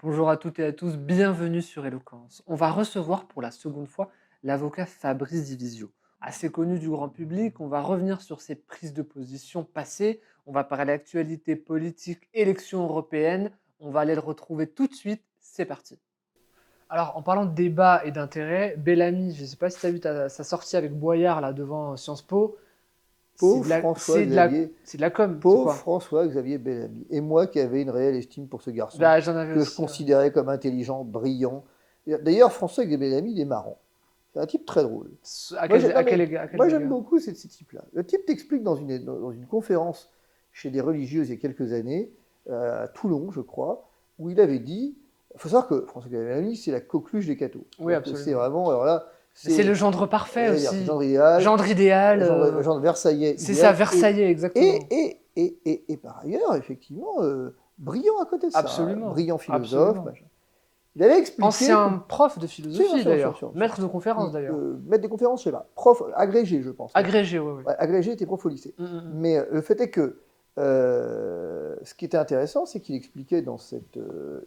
Bonjour à toutes et à tous, bienvenue sur Eloquence. On va recevoir pour la seconde fois l'avocat Fabrice Divisio. Assez connu du grand public, on va revenir sur ses prises de position passées, on va parler actualité politique, élections européennes, on va aller le retrouver tout de suite, c'est parti. Alors, en parlant de débat et d'intérêt, Bellamy, je ne sais pas si tu as vu sa sortie avec Boyard là devant Sciences Po, c'est Pauvre de la, François c'est de la, Xavier, c'est de la com, c'est pauvre quoi? François Xavier Bellamy. Et moi qui avais une réelle estime pour ce garçon, Bah, j'en avais que je aussi. Ouais. considérais comme intelligent, brillant. D'ailleurs, François Xavier Bellamy, il est marrant. C'est un type très drôle. À Moi, quel, à quel, à quel moi j'aime égard? beaucoup ces types-là. Le type t'explique dans une conférence chez des religieuses il y a quelques années, à Toulon, je crois, où il avait dit, il faut savoir que François Xavier Bellamy, c'est la coqueluche des cathos. Oui, C'est-à-dire que c'est absolument. vraiment, alors là, Mais c'est le c'est gendre parfait aussi. genre idéal, Gendre idéal. genre Versaillais C'est ça, idéal, Versaillais, exactement. et par ailleurs, effectivement, brillant à côté de ça, hein, Absolument. brillant philosophe, Absolument. machin. Il avait expliqué que. Ancien prof de Si, bien philosophie sûr, sûr, d'ailleurs. sûr, sûr. Maître de conférence d'ailleurs. Maître des conférences, je sais pas. Prof, agrégé, je pense même. Agrégé, oui, oui. Ouais, agrégé était prof au lycée. Mm. Mais le fait est que ce qui était intéressant, c'est qu'il expliquait dans cette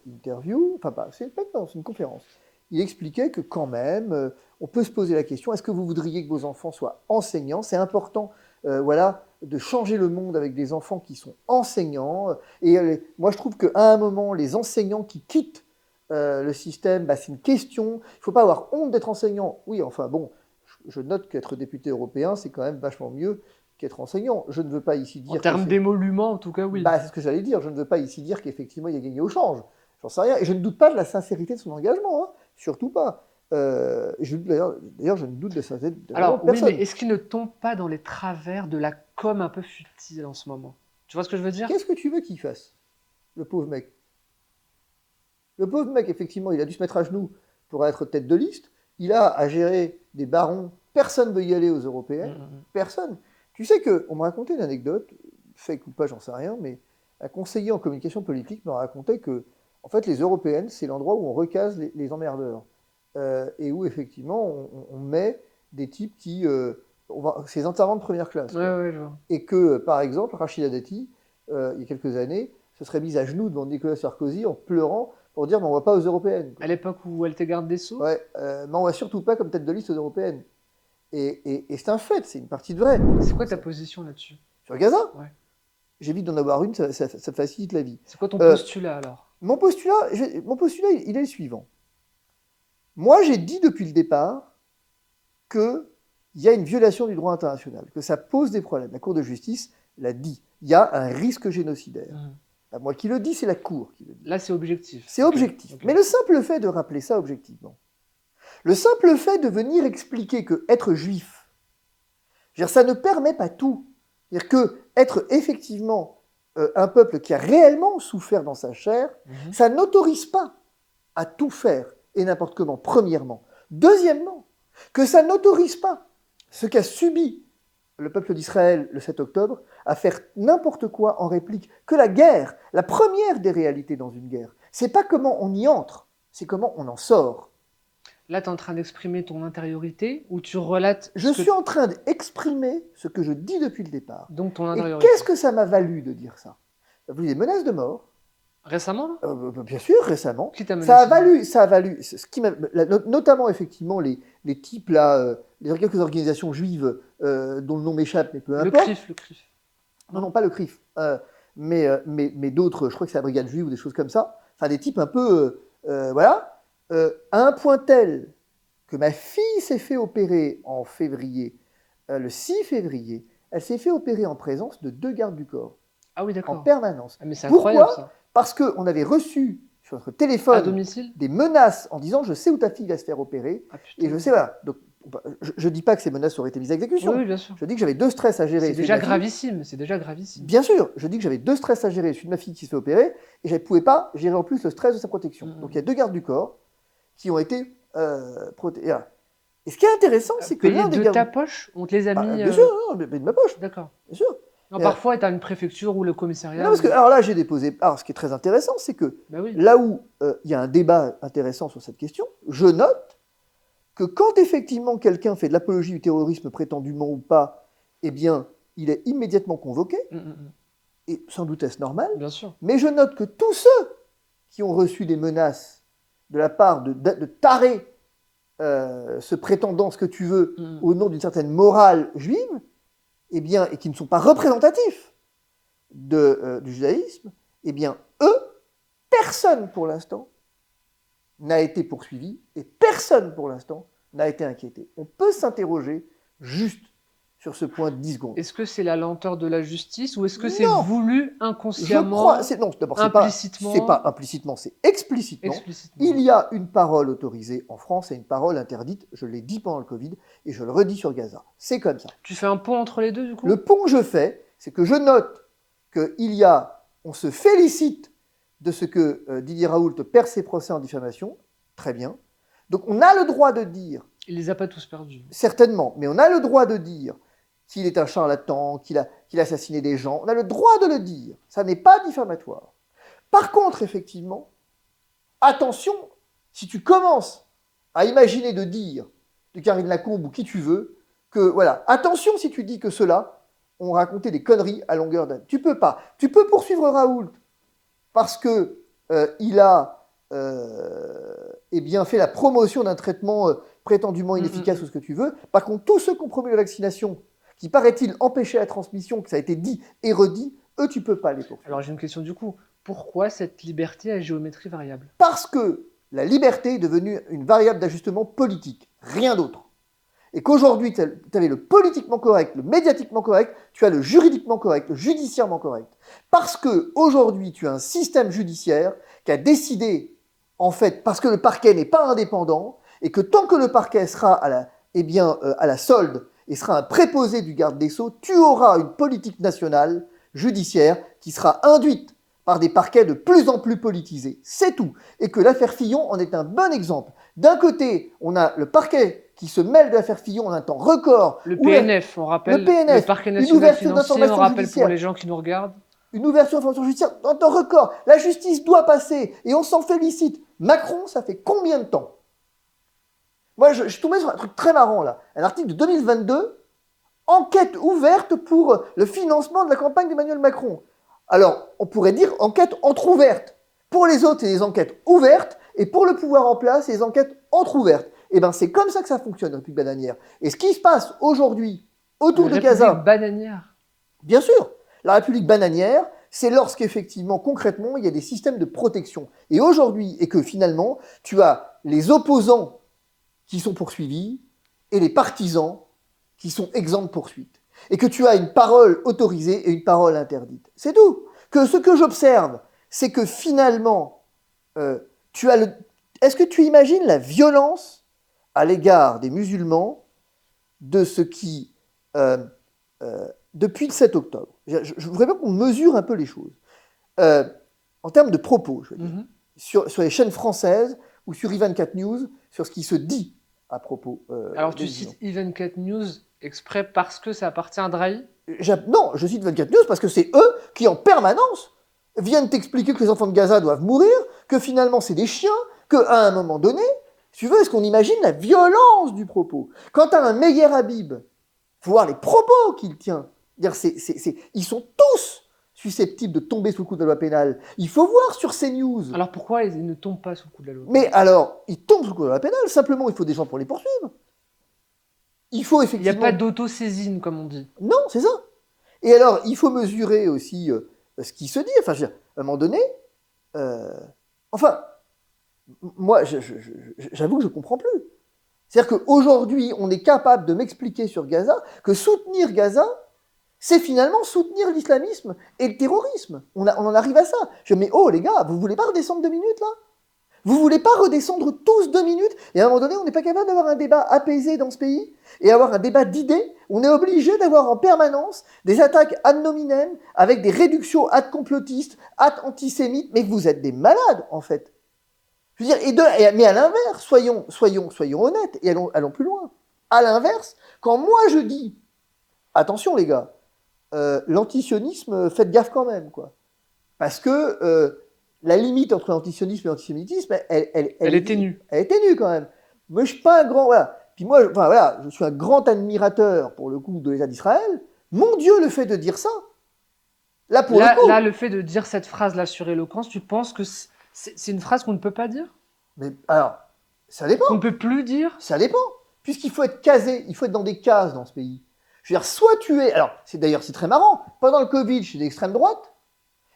interview, enfin, pas, c'est pas dans une conférence, il expliquait que quand même, on peut se poser la question, est-ce que vous voudriez que vos enfants soient enseignants? C'est important, voilà, de changer le monde avec des enfants qui sont enseignants. Et moi, je trouve qu'à un moment, les enseignants qui quittent le système, bah, c'est une question. Il ne faut pas avoir honte d'être enseignant. Oui, enfin bon, je note qu'être député européen, c'est quand même vachement mieux qu'être enseignant. Je ne veux pas ici En dire que termes c'est... d'émoluments, en tout cas, oui. Bah, c'est ce que j'allais dire. Je ne veux pas ici dire qu'effectivement, il a gagné au change. J'en sais rien. Et je ne doute pas de la sincérité de son engagement. Hein. Surtout pas. D'ailleurs, je ne doute de la sincérité de l'engagement Alors, de oui, mais personne. est-ce qu'il ne tombe pas dans les travers de la com un peu futile en ce moment? Tu vois ce que je veux dire? Qu'est-ce que tu veux qu'il fasse, le pauvre mec? Le pauvre mec, effectivement, il a dû se mettre à genoux pour être tête de liste. Il a à gérer des barons. Personne ne veut y aller aux européennes. Mm. Personne. Tu sais qu'on me racontait une anecdote, fake ou pas, j'en sais rien, mais un conseiller en communication politique me racontait que, en fait, les européennes, c'est l'endroit où on recase les emmerdeurs. Et où, effectivement, on met des types qui. C'est des intervenants de première classe. Ouais, Quoi. ouais, je vois. Et que, par exemple, Rachida Dati, il y a quelques années, se serait mise à genoux devant Nicolas Sarkozy en pleurant pour dire, mais on ne va pas aux européennes. À Quoi. l'époque où elle était garde des Sceaux? Ouais, mais on ne va surtout pas comme tête de liste aux européennes. Et c'est un fait, c'est une partie de vrai. C'est quoi ta position là-dessus? Sur Gaza, Ouais. j'évite d'en avoir une, ça facilite la vie. C'est quoi ton Euh, postulat alors? mon postulat, il est le suivant. Moi, j'ai dit depuis le départ qu'il y a une violation du droit international, que ça pose des problèmes. La Cour de justice l'a dit. Il y a un risque génocidaire. Mm. Pas moi qui le dis, c'est la Cour qui le dit. Là, c'est objectif. C'est Ok, objectif. ok. Mais le simple fait de rappeler ça objectivement, le simple fait de venir expliquer que être juif, ça ne permet pas tout. C'est-à-dire que être effectivement un peuple qui a réellement souffert dans sa chair, Mhm. ça n'autorise pas à tout faire et n'importe comment, premièrement. Deuxièmement, que ça n'autorise pas ce qu'a subi le peuple d'Israël le 7 octobre à faire n'importe quoi en réplique. Que la guerre, la première des réalités dans une guerre, c'est pas comment on y entre, c'est comment on en sort. Là, tu es en train d'exprimer ton intériorité ou tu relates Je suis en train d'exprimer ce que je dis depuis le départ. donc ton Et intériorité. qu'est-ce que ça m'a valu de dire ça? Ça a valu des menaces de mort, Récemment, là? bien sûr, récemment. Qui t'a menacé? Ça a valu, ce qui notamment effectivement les types là, les quelques organisations juives dont le nom m'échappe, mais peu Le importe. CRIF, le CRIF. Non, pas le CRIF, mais d'autres, je crois que c'est la brigade juive ou des choses comme ça. Enfin, des types un peu, voilà, à un point tel que ma fille s'est fait opérer en février, le 6 février, elle s'est fait opérer en présence de 2 gardes du corps, Ah oui, en d'accord. permanence. Ah, mais c'est incroyable Pourquoi? ça. Parce qu'on avait reçu sur notre À téléphone domicile? des menaces en disant je sais où ta fille va se faire opérer, Ah et putain. je sais, voilà. Donc, je ne dis pas que ces menaces auraient été mises à Oui, exécution. oui, bien sûr. Je dis que j'avais 2 stress à gérer. C'est celui de déjà ma fille. gravissime, c'est déjà gravissime. Bien sûr, je dis que j'avais 2 stress à gérer, celui de ma fille qui se fait opérer, et je ne pouvais pas gérer en plus le stress de sa protection. Donc il y a 2 gardes du corps qui ont été protégés. Et ce qui est intéressant, c'est que Payés l'un des de gardes... ta poche? On te les a Bah, mis. bien sûr, non, mais de ma poche, D'accord. bien sûr. Non, Et, parfois, tu as une préfecture ou le non, commissariat. parce que, alors là, j'ai déposé... Alors, ce qui est très intéressant, c'est que Bah oui. là où il y a un débat intéressant sur cette question, je note que quand effectivement quelqu'un fait de l'apologie du terrorisme prétendument ou pas, eh bien, il est immédiatement convoqué, et sans doute est-ce normal, Bien sûr. mais je note que tous ceux qui ont reçu des menaces de la part de tarés se prétendant ce que tu veux au nom d'une certaine morale juive, eh bien, et qui ne sont pas représentatifs du judaïsme, eh bien, eux, personne pour l'instant n'a été poursuivi et personne pour l'instant n'a été inquiété. On peut s'interroger juste sur ce point de 10 secondes. Est-ce que c'est la lenteur de la justice ou est-ce que c'est Non. voulu Je inconsciemment, crois, non, d'abord, implicitement c'est pas implicitement, c'est explicitement. explicitement Il y a une parole autorisée en France et une parole interdite. Je l'ai dit pendant le Covid et je le redis sur Gaza. C'est comme ça. Tu fais un pont entre les deux, du coup? Le pont que je fais, c'est que je note on se félicite de ce que Didier Raoult perd ses procès en diffamation. Très bien. Donc on a le droit de dire, Il les a pas tous perdus. certainement, mais on a le droit de dire qu'il est un charlatan, qu'il a assassiné des gens. On a le droit de le dire. Ça n'est pas diffamatoire. Par contre, effectivement, attention, si tu commences à imaginer de dire de Karine Lacombe ou qui tu veux, que voilà, attention si tu dis que ceux-là ont raconté des conneries à longueur d'année. Tu peux pas. Tu peux poursuivre Raoult parce que il a eh bien, fait la promotion d'un traitement prétendument inefficace ou ce que tu veux. Par contre, tous ceux qui ont promu la vaccination, qui paraît-il empêchait la transmission, que ça a été dit et redit, eux, tu peux pas les poursuivre. Alors j'ai une question du coup. Pourquoi cette liberté à géométrie variable? Parce que la liberté est devenue une variable d'ajustement politique, rien d'autre. Et qu'aujourd'hui, tu avais le politiquement correct, le médiatiquement correct, tu as le juridiquement correct, le judiciairement correct. Parce qu'aujourd'hui, tu as un système judiciaire qui a décidé, en fait, parce que le parquet n'est pas indépendant, et que tant que le parquet sera à la solde et sera un préposé du garde des Sceaux, tu auras une politique nationale judiciaire qui sera induite par des parquets de plus en plus politisés. C'est tout. Et que l'affaire Fillon en est un bon exemple. D'un côté, on a le parquet qui se mêle de l'affaire Fillon en un temps record. Le PNF, on rappelle. Le PNF, parquet une national ouverture financier, on d'information rappelle judiciaire. pour les gens qui nous regardent. Une ouverture d'information judiciaire en temps record. La justice doit passer et on s'en félicite. Macron, ça fait combien de temps? Moi, je suis tombé sur un truc très marrant là. Un article de 2022, enquête ouverte pour le financement de la campagne d'Emmanuel Macron. Alors, on pourrait dire enquête entrouverte. Pour les autres, c'est des enquêtes ouvertes, et pour le pouvoir en place, c'est des enquêtes entrouvertes. Et bien, c'est comme ça que ça fonctionne, la République bananière. Et ce qui se passe aujourd'hui autour de Gaza... La République bananière. Bien sûr, la République bananière, c'est lorsqu'effectivement, concrètement, il y a des systèmes de protection. Et aujourd'hui, et que finalement, tu as les opposants qui sont poursuivis et les partisans qui sont exempts de poursuite. Et que tu as une parole autorisée et une parole interdite. C'est tout. Que ce que j'observe, c'est que finalement, tu as le... Est-ce que tu imagines la violence à l'égard des musulmans de ce qui, depuis le 7 octobre, je voudrais bien qu'on mesure un peu les choses. En termes de propos, je veux dire, sur les chaînes françaises ou sur I24 News, sur ce qui se dit à propos. Alors tu cites I24 News exprès parce que ça appartient à Drahi? Non, je cite 24 News parce que c'est eux qui, en permanence, viennent t'expliquer que les enfants de Gaza doivent mourir, que finalement c'est des chiens, qu'à un moment donné, si tu veux, est-ce qu'on imagine la violence du propos? Quant à un Meyer Habib, il faut voir les propos qu'il tient. Ils sont tous susceptibles de tomber sous le coup de la loi pénale. Il faut voir sur ces news. Alors pourquoi ils ne tombent pas sous le coup de la loi? Mais alors, ils tombent sous le coup de la loi pénale, simplement il faut des gens pour les poursuivre. Il faut effectivement... Il n'y a pas d'autosaisine, comme on dit. Non, c'est ça. Et alors, il faut mesurer aussi ce qui se dit. Enfin, à un moment donné, moi, j'avoue que je ne comprends plus. C'est-à-dire qu'aujourd'hui, on est capable de m'expliquer sur Gaza que soutenir Gaza, c'est finalement soutenir l'islamisme et le terrorisme. On en arrive à ça. Je me dis, oh les gars, vous ne voulez pas redescendre 2 minutes là? Vous ne voulez pas redescendre tous 2 minutes? Et à un moment donné, on n'est pas capable d'avoir un débat apaisé dans ce pays et avoir un débat d'idées. On est obligé d'avoir en permanence des attaques ad nominem avec des réductions ad complotistes, ad antisémites. Mais vous êtes des malades, en fait. Je veux dire, mais à l'inverse, soyons honnêtes et allons plus loin. À l'inverse, quand moi je dis, attention les gars, l'antisionisme, faites gaffe quand même, quoi. Parce que la limite entre l'antisionisme et l'antisémitisme, elle est ténue. Elle est ténue quand même. Moi, je suis pas un grand... Voilà. Puis moi, je suis un grand admirateur, pour le coup, de l'État d'Israël. Mon Dieu, le fait de dire ça, Là, le fait de dire cette phrase-là sur Éloquence, tu penses que C'est une phrase qu'on ne peut pas dire? Mais alors, ça dépend. Qu'on ne peut plus dire? Ça dépend. Puisqu'il faut être casé, il faut être dans des cases dans ce pays. Je veux dire, soit tu es. Alors, c'est très marrant. Pendant le Covid, je suis d'extrême droite.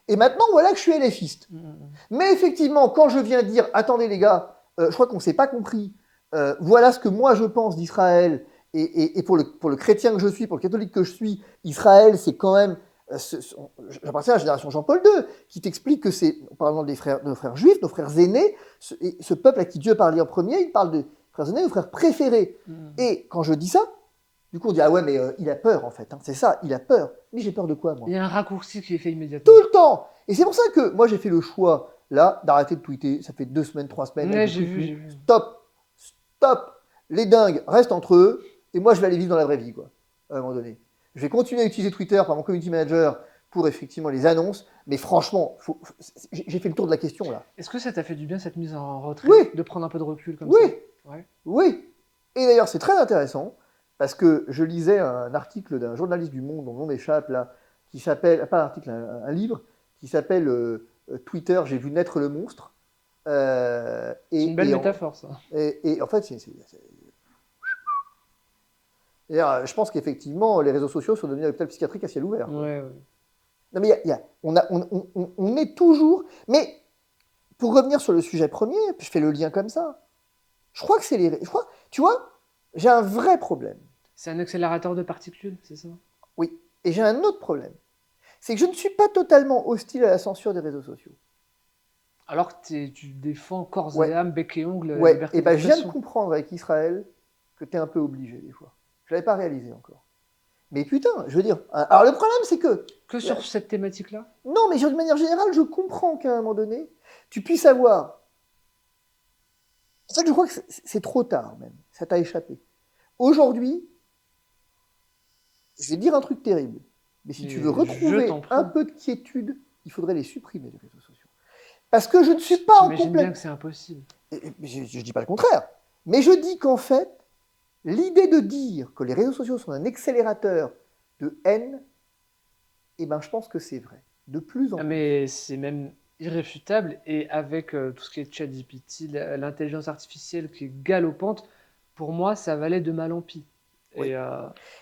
Et maintenant, voilà que je suis LFiste. Mais effectivement, quand je viens dire, attendez les gars, je crois qu'on ne s'est pas compris. Voilà ce que moi je pense d'Israël. Et pour le chrétien que je suis, pour le catholique que je suis, Israël, c'est quand même. J'appartiens à la génération Jean-Paul II, qui t'explique que c'est, en parlant de nos frères juifs, nos frères aînés, ce peuple à qui Dieu parlait en premier, il parle de frères aînés, nos frères préférés. Et quand je dis ça, du coup on dit, ah ouais, mais il a peur en fait, hein. C'est ça, il a peur. Mais j'ai peur de quoi, moi? Il y a un raccourci qui est fait immédiatement. Tout le temps. Et c'est pour ça que moi j'ai fait le choix, là, d'arrêter de tweeter. Ça fait 2 semaines, 3 semaines. Ouais, j'ai vu. Stop. Stop. Les dingues restent entre eux, et moi je vais aller vivre dans la vraie vie, quoi, à un moment donné. Je vais continuer à utiliser Twitter par mon community manager pour effectivement les annonces, mais franchement, j'ai fait le tour de la question là. Est-ce que ça t'a fait du bien cette mise en retrait? Oui. De prendre un peu de recul comme Oui. ça? Ouais. Oui. Et d'ailleurs, c'est très intéressant, parce que je lisais un article d'un journaliste du Monde, dont le nom m'échappe là, qui s'appelle, pas un article, un livre, qui s'appelle Twitter, j'ai vu naître le monstre. C'est une belle métaphore, ça. Et en fait, je pense qu'effectivement, les réseaux sociaux sont devenus un hôpital psychiatrique à ciel ouvert. Ouais. Non, mais on est toujours. Mais pour revenir sur le sujet premier, je fais le lien comme ça. Je crois que c'est les. Tu vois, j'ai un vrai problème. C'est un accélérateur de particules, c'est ça? Oui. Et j'ai un autre problème. C'est que je ne suis pas totalement hostile à la censure des réseaux sociaux. Alors que tu défends corps et âme, bec et ongle, la Ouais. liberté Et ben, je viens de d'expression. comprendre avec Israël que tu es un peu obligé des fois. Je ne l'avais pas réalisé encore. Mais putain, je veux dire. Alors le problème, c'est que. Que sur cette thématique-là? Non, mais de manière générale, je comprends qu'à un moment donné, tu puisses avoir. En fait, je crois que c'est trop tard même. Ça t'a échappé. Aujourd'hui, je vais te dire un truc terrible. Mais si tu veux retrouver un peu de quiétude, il faudrait les supprimer, les réseaux sociaux. Parce que je ne suis pas en complet. J'imagine bien que c'est impossible. Je ne dis pas le contraire. Mais je dis qu'en fait, l'idée de dire que les réseaux sociaux sont un accélérateur de haine, eh ben, je pense que c'est vrai. De plus en plus. Mais c'est même irréfutable. Et avec tout ce qui est ChatGPT, l'intelligence artificielle qui est galopante, pour moi, ça va aller de mal en pis. Oui.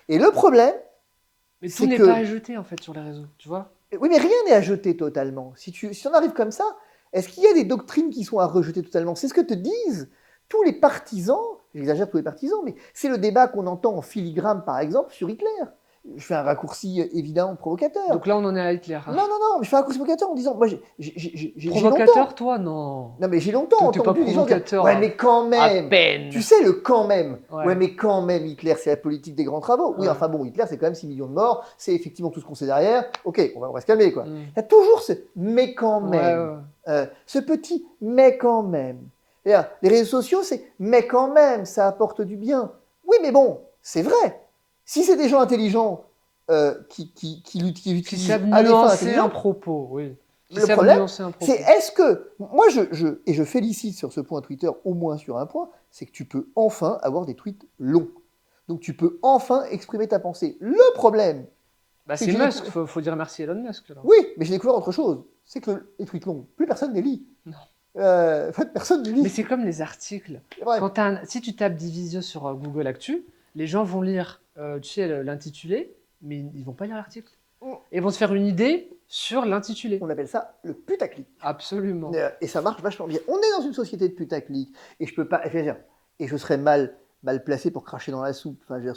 Et le problème, mais tout n'est pas à jeter en fait sur les réseaux, tu vois. Oui, mais rien n'est à jeter totalement. Si on arrive comme ça, est-ce qu'il y a des doctrines qui sont à rejeter totalement? C'est ce que te disent tous les partisans, j'exagère tous les partisans, mais c'est le débat qu'on entend en filigrane, par exemple, sur Hitler. Je fais un raccourci évidemment provocateur. Donc là, on en est à Hitler. Hein. Non, mais je fais un raccourci provocateur en disant, moi, j'ai provocateur, toi, non. Non, mais j'ai longtemps entendu des gens dire, ouais, mais quand même, à peine. Tu sais, le quand même, ouais, mais quand même, Hitler, c'est la politique des grands travaux. Oui, enfin bon, Hitler, c'est quand même 6 millions de morts, c'est effectivement tout ce qu'on sait derrière. Ok, on va se calmer, quoi. Il y a toujours ce mais quand même, ce petit mais quand même. Les réseaux sociaux, c'est mais quand même, ça apporte du bien. Oui, mais bon, c'est vrai. Si c'est des gens intelligents qui savent nuancer un propos, oui. Le problème, c'est est-ce que moi je félicite sur ce point Twitter au moins sur un point, c'est que tu peux enfin avoir des tweets longs. Donc tu peux enfin exprimer ta pensée. Le problème, c'est Musk. Faut dire merci à Elon Musk. Alors. Oui, mais j'ai découvert autre chose. C'est que les tweets longs, plus personne ne les lit. Non. En fait, personne ne lit. Mais c'est comme les articles. Si tu tapes Divisio sur Google Actu, les gens vont lire l'intitulé, mais ils ne vont pas lire l'article. Et ils vont se faire une idée sur l'intitulé. On appelle ça le putaclic. Absolument. Et ça marche vachement bien. On est dans une société de putaclic. Et je peux pas. Et je serais mal placé pour cracher dans la soupe. Enfin, je veux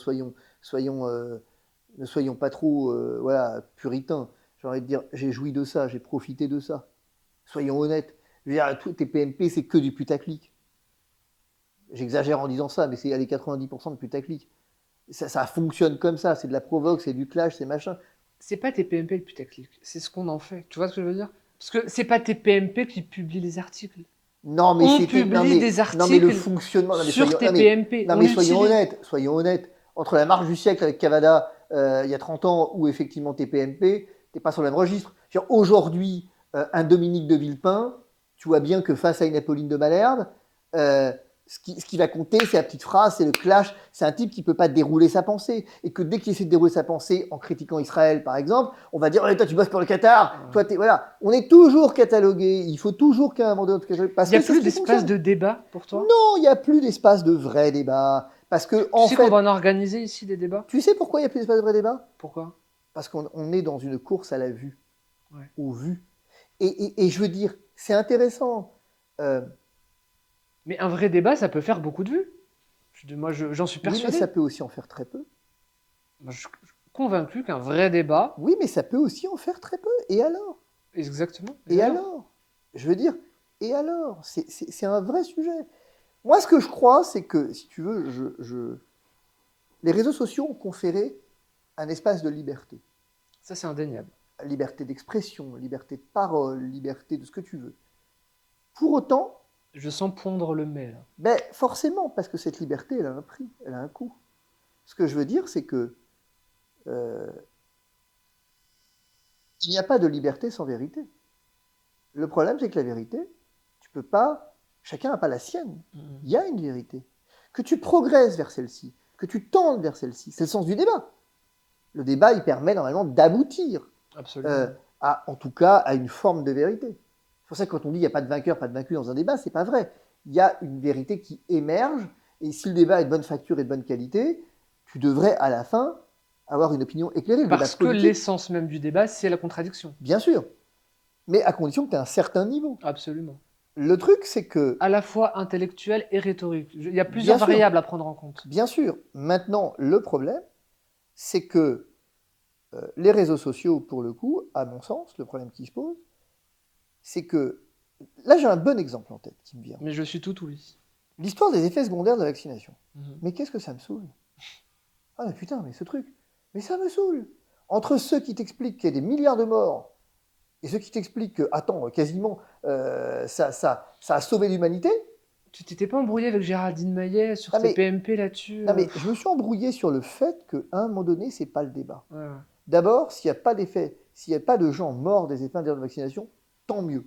dire, ne soyons pas trop puritains. J'ai envie de dire, j'ai joui de ça, j'ai profité de ça. Soyons honnêtes. Je veux dire, tous tes PMP, c'est que du putaclic. J'exagère en disant ça, mais c'est les 90% de putaclic. Ça fonctionne comme ça. C'est de la provoque, c'est du clash, c'est machin. C'est pas tes PMP le putaclic, c'est ce qu'on en fait. Tu vois ce que je veux dire? Parce que c'est pas tes PMP qui publient les articles. Non, mais on publie des articles le fonctionnement, sur tes PMP. Non, mais soyons honnêtes. Entre la marche du siècle avec Cavada, il y a 30 ans, ou effectivement tes PMP, t'es pas sur le même registre. Aujourd'hui, un Dominique de Villepin, tu vois bien que face à une Apolline de Malherbe, Ce qui va compter, c'est la petite phrase, c'est le clash. C'est un type qui ne peut pas dérouler sa pensée. Et que dès qu'il essaie de dérouler sa pensée en critiquant Israël, par exemple, on va dire oh, toi, tu bosses pour le Qatar. Toi, voilà. On est toujours catalogué. Il faut toujours qu'à un moment donné, il n'y a plus d'espace de débat pour toi? Non, il n'y a plus d'espace de vrai débat. Parce que, tu sais qu'on va en organiser ici des débats? Tu sais pourquoi il n'y a plus d'espace de vrai débat? Pourquoi? Parce qu'on est dans une course à la vue. Ouais. Au vu. Et je veux dire, c'est intéressant. Mais un vrai débat, ça peut faire beaucoup de vues. Moi, j'en suis persuadé. Oui, mais ça peut aussi en faire très peu. Moi, je suis convaincu qu'un vrai débat... Oui, mais ça peut aussi en faire très peu. Et alors? Exactement. Et alors? Je veux dire, et alors? C'est un vrai sujet. Moi, ce que je crois, c'est que, si tu veux, les réseaux sociaux ont conféré un espace de liberté. Ça, c'est indéniable. Liberté d'expression, liberté de parole, liberté de ce que tu veux. Pour autant... Je sens pondre le mais, là. Ben, forcément, parce que cette liberté, elle a un prix, elle a un coût. Ce que je veux dire, c'est que il n'y a pas de liberté sans vérité. Le problème, c'est que la vérité, tu peux pas... Chacun n'a pas la sienne. Il y a une vérité. Que tu progresses vers celle-ci, que tu tendes vers celle-ci, c'est le sens du débat. Le débat, il permet normalement d'aboutir, en tout cas, à une forme de vérité. C'est pour ça que quand on dit qu'il n'y a pas de vainqueur, pas de vaincu dans un débat, c'est pas vrai. Il y a une vérité qui émerge, et si le débat est de bonne facture et de bonne qualité, tu devrais, à la fin, avoir une opinion éclairée. Parce que l'essence même du débat, c'est la contradiction. Bien sûr. Mais à condition que tu aies un certain niveau. Absolument. Le truc, c'est que... À la fois intellectuel et rhétorique. Il y a plusieurs variables à prendre en compte. Bien sûr. Maintenant, le problème, c'est que les réseaux sociaux, pour le coup, à mon sens, le problème qui se pose, c'est que... Là, j'ai un bon exemple en tête qui me vient. Mais je suis tout oui. L'histoire des effets secondaires de la vaccination. Mais qu'est-ce que ça me saoule? Ah mais putain, mais ce truc, mais ça me saoule. Entre ceux qui t'expliquent qu'il y a des milliards de morts et ceux qui t'expliquent que, attends, quasiment, ça a sauvé l'humanité. Tu t'étais pas embrouillé avec Géraldine Maillet sur tes PMP là-dessus? Non mais je me suis embrouillé sur le fait qu'à un moment donné, c'est pas le débat. Ouais. D'abord, s'il n'y a pas d'effet, s'il n'y a pas de gens morts des effets indésirables de vaccination, tant mieux.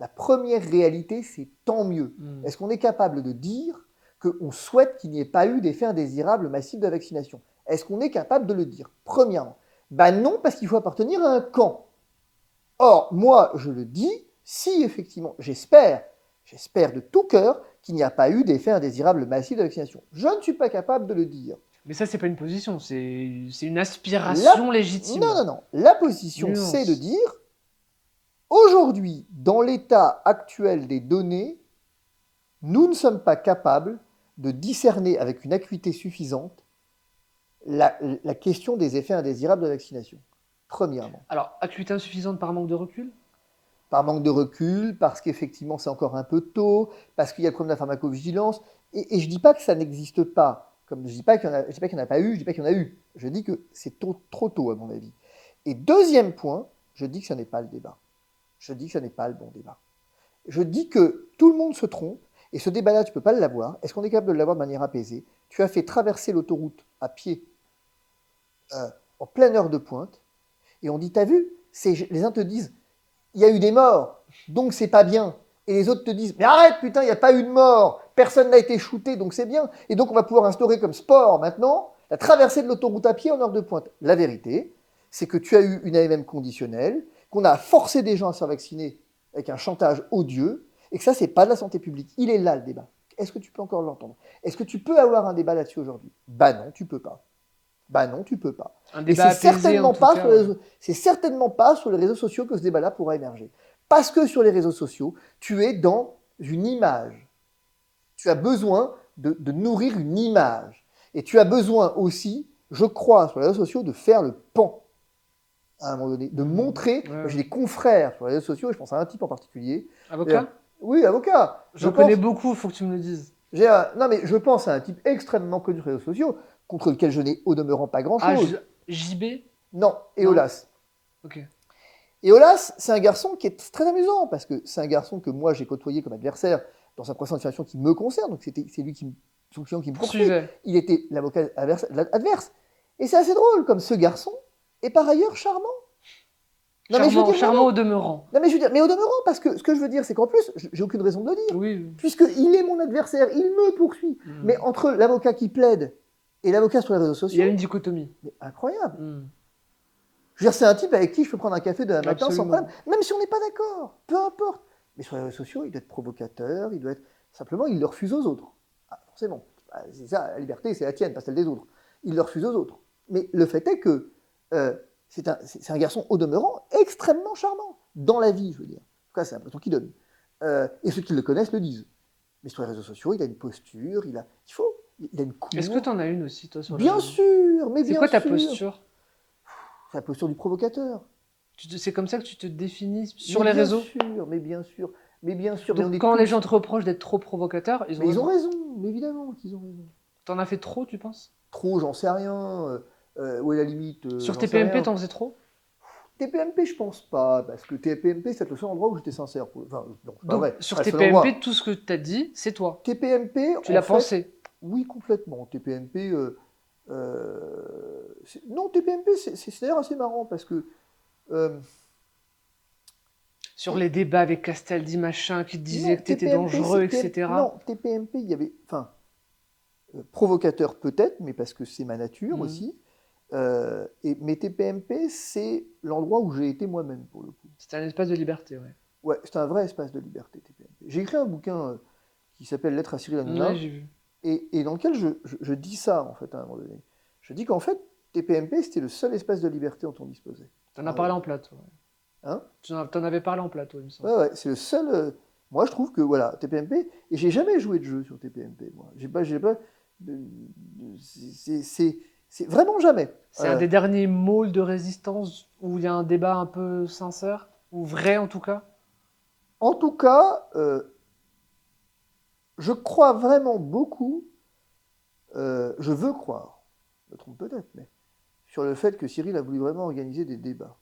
La première réalité, c'est tant mieux. Est-ce qu'on est capable de dire qu'on souhaite qu'il n'y ait pas eu d'effets indésirables massifs de la vaccination? Est-ce qu'on est capable de le dire? Premièrement. Ben non, parce qu'il faut appartenir à un camp. Or, moi, je le dis, si effectivement, j'espère de tout cœur qu'il n'y a pas eu d'effets indésirables massifs de la vaccination. Je ne suis pas capable de le dire. Mais ça, c'est pas une position, c'est une aspiration légitime. Non. La position, c'est de dire, aujourd'hui, dans l'état actuel des données, nous ne sommes pas capables de discerner avec une acuité suffisante la question des effets indésirables de la vaccination, premièrement. Alors, acuité insuffisante par manque de recul? Par manque de recul, parce qu'effectivement c'est encore un peu tôt, parce qu'il y a le problème de la pharmacovigilance, et je ne dis pas que ça n'existe pas, comme je ne dis pas qu'il n'y en a pas eu, je dis pas qu'il y en a eu, je dis que c'est trop tôt à mon avis. Et deuxième point, je dis que ce n'est pas le débat. Je dis que ce n'est pas le bon débat. Je dis que tout le monde se trompe, et ce débat-là, tu ne peux pas l'avoir. Est-ce qu'on est capable de l'avoir de manière apaisée? Tu as fait traverser l'autoroute à pied en pleine heure de pointe, et on dit, t'as vu? Les uns te disent, il y a eu des morts, donc c'est pas bien. Et les autres te disent, mais arrête, putain, il n'y a pas eu de mort, personne n'a été shooté, donc c'est bien. Et donc on va pouvoir instaurer comme sport maintenant la traversée de l'autoroute à pied en heure de pointe. La vérité, c'est que tu as eu une AMM conditionnelle, qu'on a forcé des gens à se faire vacciner avec un chantage odieux, et que ça, c'est pas de la santé publique. Il est là, le débat. Est-ce que tu peux encore l'entendre? Est-ce que tu peux avoir un débat là-dessus aujourd'hui? Bah non, tu peux pas. Bah non, tu peux pas. Un débat et c'est certainement pas sur les réseaux sociaux que ce débat-là pourra émerger. Parce que sur les réseaux sociaux, tu es dans une image. Tu as besoin de nourrir une image. Et tu as besoin aussi, je crois, sur les réseaux sociaux, de faire le pan. À un moment donné, de montrer. Ouais. J'ai des confrères sur les réseaux sociaux, et je pense à un type en particulier. Avocat? Oui, avocat. Je connais beaucoup, il faut que tu me le dises. Non, mais je pense à un type extrêmement connu sur les réseaux sociaux, contre lequel je n'ai au demeurant pas grand-chose. JB? Non, Eolas. Ok. Eolas, c'est un garçon qui est très amusant, parce que c'est un garçon que moi j'ai côtoyé comme adversaire dans sa précédente situation qui me concerne, donc c'est lui qui me poursuivait. Il était l'avocat adverse. Et c'est assez drôle, comme ce garçon est par ailleurs charmant. Non, mais je veux Charmant, dire, charmant au demeurant. non, mais je veux dire, mais au demeurant, parce que ce que je veux dire, c'est qu'en plus, j'ai aucune raison de le dire, Oui. puisqu'il est mon adversaire, il me poursuit. Mais entre l'avocat qui plaide et l'avocat sur les réseaux Il y a sociaux, une dichotomie. mais incroyable. Mm. Je veux dire, c'est un type avec qui je peux prendre un café demain matin sans Absolument. problème, même si on n'est pas d'accord, peu importe. Mais sur les réseaux sociaux, il doit être provocateur, il doit être. Simplement, il le refuse aux autres. Ah, forcément. Ah, c'est ça, la liberté, c'est la tienne, pas celle des autres. Il le refuse aux autres. Mais le fait est que c'est un garçon au demeurant extrêmement charmant, dans la vie, je veux dire. En tout cas, c'est l'impression qu'il donne. Et ceux qui le connaissent le disent. Mais sur les réseaux sociaux, il a une posture, il a une cour. Est-ce que tu en as une aussi, toi, sur les Bien réseaux? sûr, mais C'est bien quoi ta sûr. posture? C'est la posture du provocateur. C'est comme ça que tu te définis sur Mais les bien réseaux? sûr, mais bien sûr, mais bien sûr. Donc, mais on est quand tous- les gens te reprochent d'être trop provocateur, ils ont Mais ils ont raison. raison, mais évidemment qu'ils ont raison. T'en as fait trop, tu penses? Trop, j'en sais rien. Ou à la limite, Sur j'en tes sais rien. PMP, t'en faisais trop? TPMP, je pense pas, parce que TPMP, c'est le seul endroit où j'étais sincère. Enfin, non, c'est pas Donc, vrai. sur Pas tes le seul endroit. PMP, tout ce que tu as dit, c'est toi. TPMP, Tu en l'as fait, pensé. oui, complètement. TPMP, non, TPMP, c'est d'ailleurs assez marrant parce que Sur les débats avec Castaldi, machin, qui te disait non, que t'étais TPMP, dangereux, etc. non, TPMP, il y avait, enfin, provocateur peut-être, mais parce que c'est ma nature Mhm. aussi. Mais TPMP, c'est l'endroit où j'ai été moi-même, pour le coup. C'était un espace de liberté, ouais. Ouais, c'est un vrai espace de liberté, TPMP. J'ai écrit un bouquin qui s'appelle Lettre à Cyril Hanouna, Ouais, j'ai vu. et dans lequel je dis ça, en fait, à un moment donné. Je dis qu'en fait, TPMP, c'était le seul espace de liberté dont on disposait. T'en as parlé en plateau. Ouais. Hein? T'en avais parlé en plateau, il me semble. Ouais, ouais, c'est le seul. Moi, je trouve que, voilà, TPMP, et j'ai jamais joué de jeu sur TPMP, moi. J'ai pas. C'est vraiment jamais. C'est un des derniers môles de résistance où il y a un débat un peu sincère, ou vrai en tout cas. En tout cas, je crois vraiment beaucoup, je veux croire, je me trompe peut-être, mais sur le fait que Cyril a voulu vraiment organiser des débats.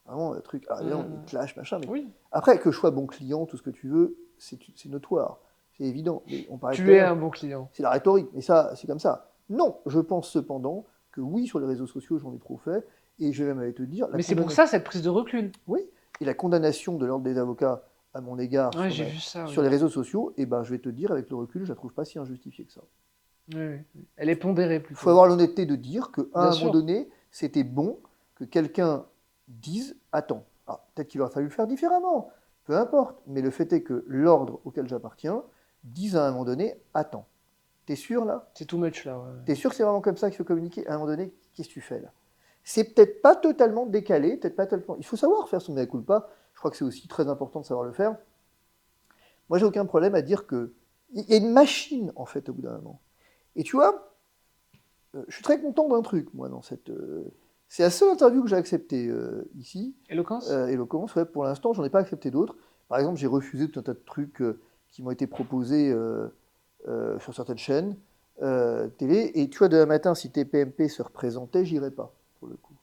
Vraiment, un truc, non, il clash, machin, mais Oui. après, que je sois bon client, tout ce que tu veux, c'est notoire, c'est évident. Mais on parlait tout à Tu es l'heure, un bon client. c'est la rhétorique, mais ça, c'est comme ça. Non, je pense cependant que oui, sur les réseaux sociaux, j'en ai trop fait, et je vais même aller te dire... Mais c'est pour ça cette prise de recul. Oui, et la condamnation de l'ordre des avocats à mon égard Ouais, j'ai vu ça. sur les réseaux sociaux, et ben, je vais te dire, avec le recul, je la trouve pas si injustifiée que ça. Oui. Elle est pondérée Il plutôt. faut avoir l'honnêteté de dire qu'à un Bien moment sûr. donné, c'était bon que quelqu'un dise « Attends, peut-être qu'il aurait fallu le faire différemment, peu importe, mais le fait est que l'ordre auquel j'appartiens dise à un moment donné « Attends, t'es sûr là? C'est too much là. Ouais. T'es sûr que c'est vraiment comme ça qu'il faut communiquer? À un moment donné, qu'est-ce que tu fais là ?» C'est peut-être pas totalement décalé, peut-être pas totalement... Il faut savoir faire son mea culpa, je crois que c'est aussi très important de savoir le faire. Moi, j'ai aucun problème à dire que... Il y a une machine, en fait, au bout d'un moment. Et tu vois, je suis très content d'un truc, moi, dans cette... C'est la seule interview que j'ai acceptée ici. Éloquence Éloquence, ouais, pour l'instant, j'en ai pas accepté d'autres. Par exemple, j'ai refusé tout un tas de trucs qui m'ont été proposés sur certaines chaînes télé. Et tu vois, demain matin, si TPMP se représentait, j'irais pas, pour le coup.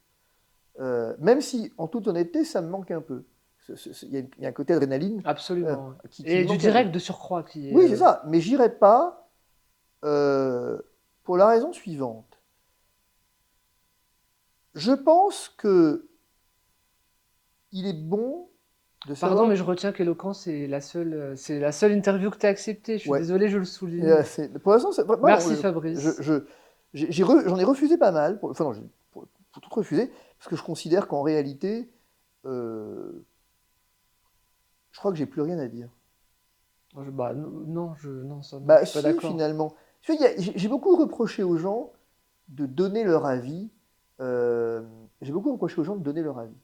Même si, en toute honnêteté, ça me manque un peu. Il y a un côté adrénaline. Absolument. Qui Et me du manque un direct peu. de surcroît qui est. Oui, c'est ça. Mais j'irais pas pour la raison suivante. Je pense que il est bon de savoir... Pardon, mais je retiens qu'Éloquence, c'est la seule interview que tu as acceptée. Je suis Ouais. désolé, je le souligne. Pour l'instant, Merci Fabrice. J'en ai refusé pas mal. Enfin non, pour tout refuser, parce que je considère qu'en réalité, je crois que j'ai plus rien à dire. Bah non, ça, non, Bah je suis si, pas d'accord. finalement. Tu vois, j'ai beaucoup reproché aux gens de donner leur avis. J'ai beaucoup reproché aux gens de donner leur avis.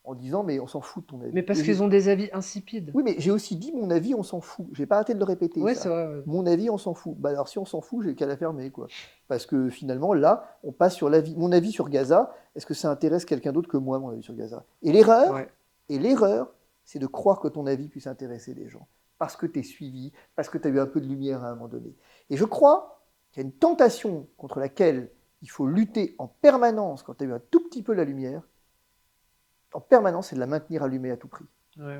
En disant, mais on s'en fout de ton avis. Mais parce qu'ils ont des avis insipides. Oui, mais j'ai aussi dit, mon avis, on s'en fout. J'ai pas arrêté de le répéter, Ouais, ça. c'est vrai. Ouais. Mon avis, on s'en fout. Bah alors, si on s'en fout, j'ai qu'à la fermer, quoi. Parce que finalement, là, on passe sur l'avis. Mon avis sur Gaza, est-ce que ça intéresse quelqu'un d'autre que moi, mon avis sur Gaza? Et l'erreur, c'est de croire que ton avis puisse intéresser les gens. Parce que tu es suivi, parce que tu as eu un peu de lumière à un moment donné. Et je crois qu'il y a une tentation contre laquelle il faut lutter en permanence quand tu as eu un tout petit peu la lumière. En permanence, c'est de la maintenir allumée à tout prix. Ouais.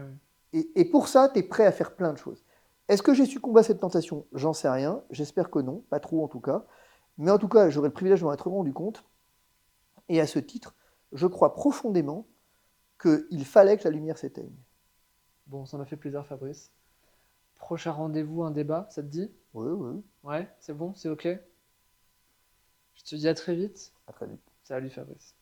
Et pour ça, tu es prêt à faire plein de choses. Est-ce que j'ai succombé à cette tentation? J'en sais rien. J'espère que non. Pas trop, en tout cas. Mais en tout cas, j'aurai le privilège de m'en être rendu compte. Et à ce titre, je crois profondément qu'il fallait que la lumière s'éteigne. Bon, ça m'a fait plaisir, Fabrice. Prochain rendez-vous, un débat, ça te dit? Oui, oui, Ouais, c'est bon, c'est ok. Je te dis à très vite. à très vite. Salut, Fabrice.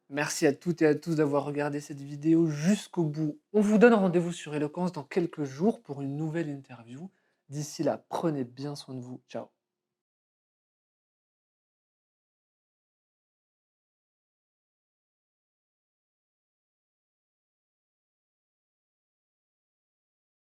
Merci à toutes et à tous d'avoir regardé cette vidéo jusqu'au bout. On vous donne rendez-vous sur Eloquence dans quelques jours pour une nouvelle interview. D'ici là, prenez bien soin de vous. Ciao.